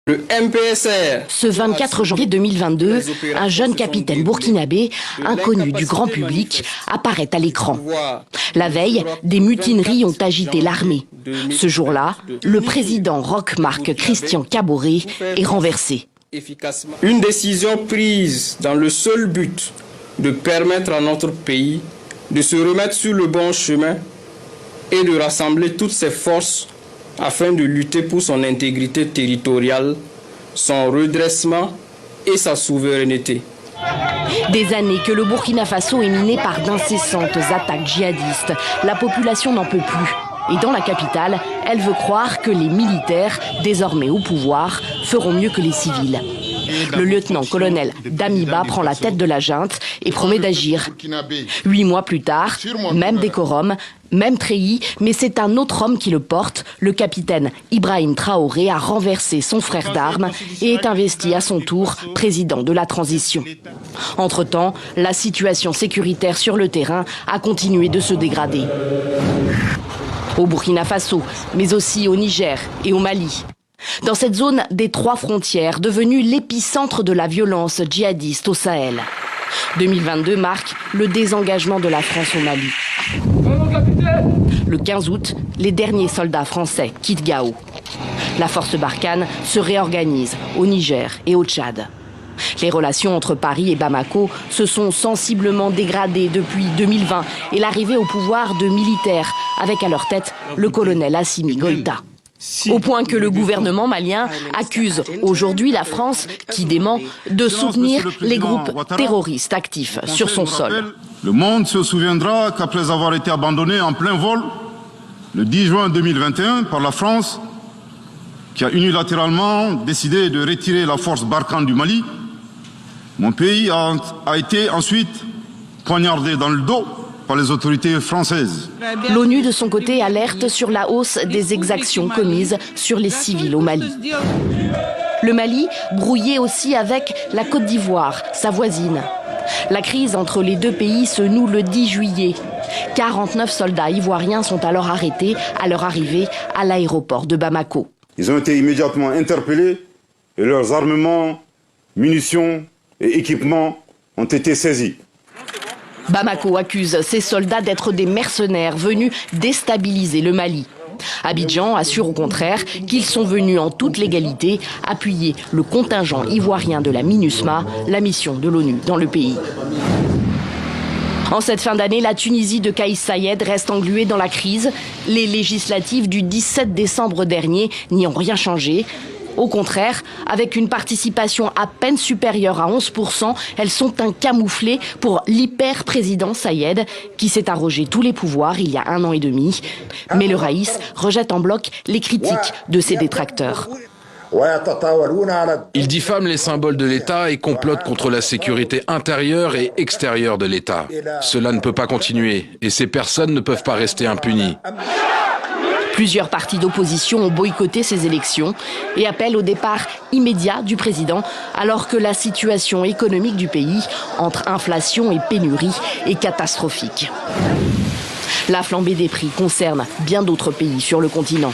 Le MPSR. Ce 24 janvier 2022, un jeune capitaine burkinabé, inconnu du grand public, apparaît à l'écran. La veille, des mutineries ont agité l'armée. Ce jour-là, le président Roch-Marc Christian Kaboré est renversé. Une décision prise dans le seul but de permettre à notre pays de se remettre sur le bon chemin et de rassembler toutes ses forces afin de lutter pour son intégrité territoriale, son redressement et sa souveraineté. Des années que le Burkina Faso est miné par d'incessantes attaques djihadistes. La population n'en peut plus. Et dans la capitale, elle veut croire que les militaires, désormais au pouvoir, feront mieux que les civils. Le lieutenant-colonel Damiba prend la tête de la junte et promet d'agir. 8 mois plus tard, même décorum, même treillis, mais c'est un autre homme qui le porte. Le capitaine Ibrahim Traoré a renversé son frère d'armes et est investi à son tour président de la transition. Entre-temps, la situation sécuritaire sur le terrain a continué de se dégrader. Au Burkina Faso, mais aussi au Niger et au Mali. Dans cette zone des 3 frontières, devenue l'épicentre de la violence djihadiste au Sahel. 2022 marque le désengagement de la France au Mali. Le 15 août, les derniers soldats français quittent Gao. La force Barkhane se réorganise au Niger et au Tchad. Les relations entre Paris et Bamako se sont sensiblement dégradées depuis 2020 et l'arrivée au pouvoir de militaires, avec à leur tête le colonel Assimi Goïta. Au point que le gouvernement malien accuse aujourd'hui la France, qui dément, de soutenir les groupes terroristes actifs sur son sol. Le monde se souviendra qu'après avoir été abandonné en plein vol, le 10 juin 2021, par la France, qui a unilatéralement décidé de retirer la force Barkhane du Mali, mon pays a été ensuite poignardé dans le dos par les autorités françaises. L'ONU, de son côté, alerte sur la hausse des exactions commises sur les civils au Mali. Le Mali, brouillé aussi avec la Côte d'Ivoire, sa voisine. La crise entre les deux pays se noue le 10 juillet. 49 soldats ivoiriens sont alors arrêtés à leur arrivée à l'aéroport de Bamako. Ils ont été immédiatement interpellés et leurs armements, munitions et équipements ont été saisis. Bamako accuse ses soldats d'être des mercenaires venus déstabiliser le Mali. Abidjan assure au contraire qu'ils sont venus en toute légalité appuyer le contingent ivoirien de la MINUSMA, la mission de l'ONU dans le pays. En cette fin d'année, la Tunisie de Kais Saied reste engluée dans la crise. Les législatives du 17 décembre dernier n'y ont rien changé. Au contraire, avec une participation à peine supérieure à 11%, elles sont un camouflet pour l'hyper-président Saied, qui s'est arrogé tous les pouvoirs il y a 1 an et demi. Mais le Raïs rejette en bloc les critiques de ses détracteurs. Il diffame les symboles de l'État et complote contre la sécurité intérieure et extérieure de l'État. Cela ne peut pas continuer et ces personnes ne peuvent pas rester impunies. Plusieurs partis d'opposition ont boycotté ces élections et appellent au départ immédiat du président, alors que la situation économique du pays, entre inflation et pénurie, est catastrophique. La flambée des prix concerne bien d'autres pays sur le continent.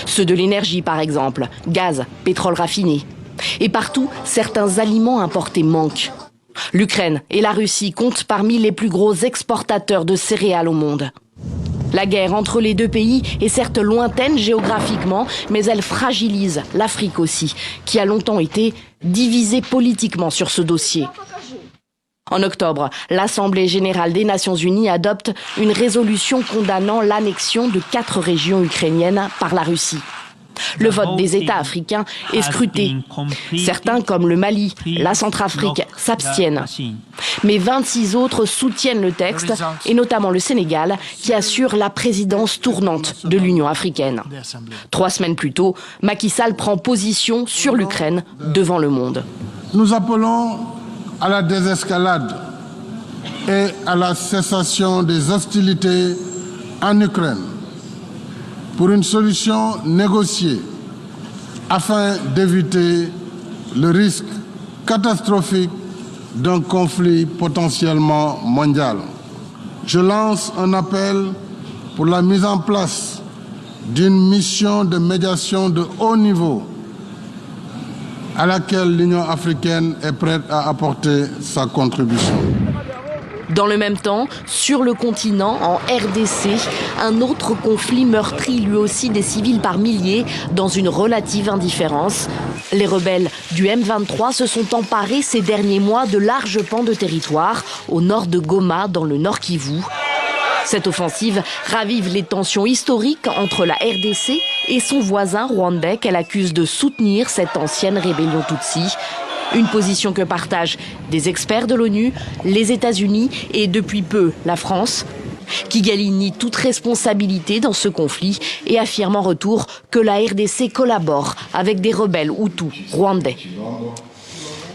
Ceux de l'énergie par exemple, gaz, pétrole raffiné. Et partout, certains aliments importés manquent. L'Ukraine et la Russie comptent parmi les plus gros exportateurs de céréales au monde. La guerre entre les deux pays est certes lointaine géographiquement, mais elle fragilise l'Afrique aussi, qui a longtemps été divisée politiquement sur ce dossier. En octobre, l'Assemblée générale des Nations unies adopte une résolution condamnant l'annexion de 4 régions ukrainiennes par la Russie. Le vote des États africains est scruté. Certains, comme le Mali, la Centrafrique, s'abstiennent. Mais 26 autres soutiennent le texte, et notamment le Sénégal, qui assure la présidence tournante de l'Union africaine. 3 semaines plus tôt, Macky Sall prend position sur l'Ukraine devant le monde. Nous appelons à la désescalade et à la cessation des hostilités en Ukraine, pour une solution négociée afin d'éviter le risque catastrophique d'un conflit potentiellement mondial. Je lance un appel pour la mise en place d'une mission de médiation de haut niveau à laquelle l'Union africaine est prête à apporter sa contribution. Dans le même temps, sur le continent, en RDC, un autre conflit meurtrit lui aussi des civils par milliers dans une relative indifférence. Les rebelles du M23 se sont emparés ces derniers mois de larges pans de territoire au nord de Goma, dans le Nord Kivu. Cette offensive ravive les tensions historiques entre la RDC et son voisin rwandais qu'elle accuse de soutenir cette ancienne rébellion Tutsi. Une position que partagent des experts de l'ONU, les États-Unis et depuis peu la France. Kigali nie toute responsabilité dans ce conflit et affirme en retour que la RDC collabore avec des rebelles hutus rwandais.